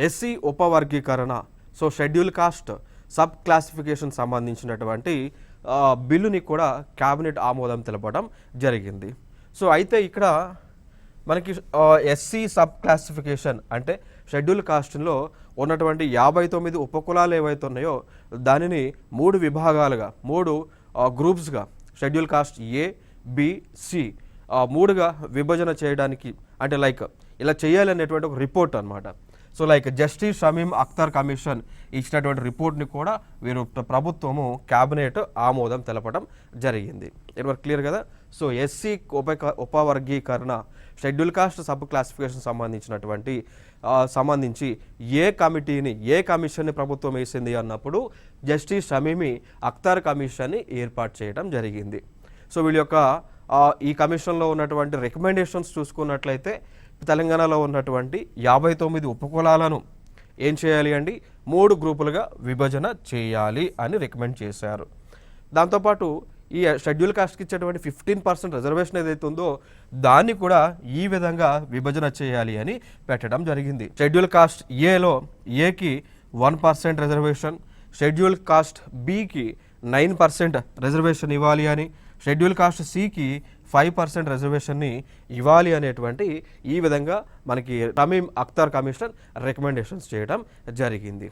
SC ఉపవర్గీకరణ so schedule caste sub classification సంబంధించినటువంటి బిల్లుని కూడా క్యాబినెట్ ఆమోదం తెలపడం జరిగింది. సో అయితే ఇక్కడ మనకి ఎస్సీ సబ్ క్లాసిఫికేషన్ అంటే షెడ్యూల్ కాస్ట్లో ఉన్నటువంటి 59 ఉపకులాలు ఏవైతే ఉన్నాయో దానిని 3 విభాగాలుగా 3 గ్రూప్స్గా schedule caste A B C 3గా విభజన చేయడానికి అంటే లైక్ ఇలా చేయాలనేటువంటి ఒక రిపోర్ట్ అనమాట. So like justice Shamim Akhtar commission ఇచ్చినటువంటి రిపోర్ట్ని కూడా వీరు ప్రభుత్వము క్యాబినెట్ ఆమోదం తెలపడం జరిగింది. ఇది క్లియర్ కదా. సో ఎస్సీ ఉపవర్గీకరణ షెడ్యూల్ కాస్ట్ సబ్ క్లాసిఫికేషన్ సంబంధించి ఏ కమిటీని ఏ కమిషన్ని ప్రభుత్వం వేసింది అన్నప్పుడు జస్టిస్ షమీమి అఖ్తర్ కమిషన్ని ఏర్పాటు చేయడం జరిగింది. సో వీళ్ళ యొక్క ఈ కమిషన్లో ఉన్నటువంటి రికమెండేషన్స్ చూసుకున్నట్లయితే తెలంగాణలో ఉన్నటువంటి 59 ఉపకులాలను ఏం చేయాలి అండి 3 గ్రూపులుగా విభజన చేయాలి అని రికమెండ్ చేశారు. దాంతోపాటు ఈ షెడ్యూల్ కాస్ట్కి ఇచ్చేటువంటి 15% రిజర్వేషన్ ఏదైతే ఉందో దాన్ని కూడా ఈ విధంగా విభజన చేయాలి అని పెట్టడం జరిగింది. షెడ్యూల్ కాస్ట్ ఏలో ఏకి 1% రిజర్వేషన్, షెడ్యూల్ కాస్ట్ బికి 9% రిజర్వేషన్ ఇవ్వాలి అని, షెడ్యూల్ కాస్ట్ సికి 5% రిజర్వేషన్ని ఇవ్వాలి అనేటువంటి ఈ విధంగా మనకి షమీమ్ అఖ్తర్ కమిషన్ రికమెండేషన్స్ చేయడం జరిగింది.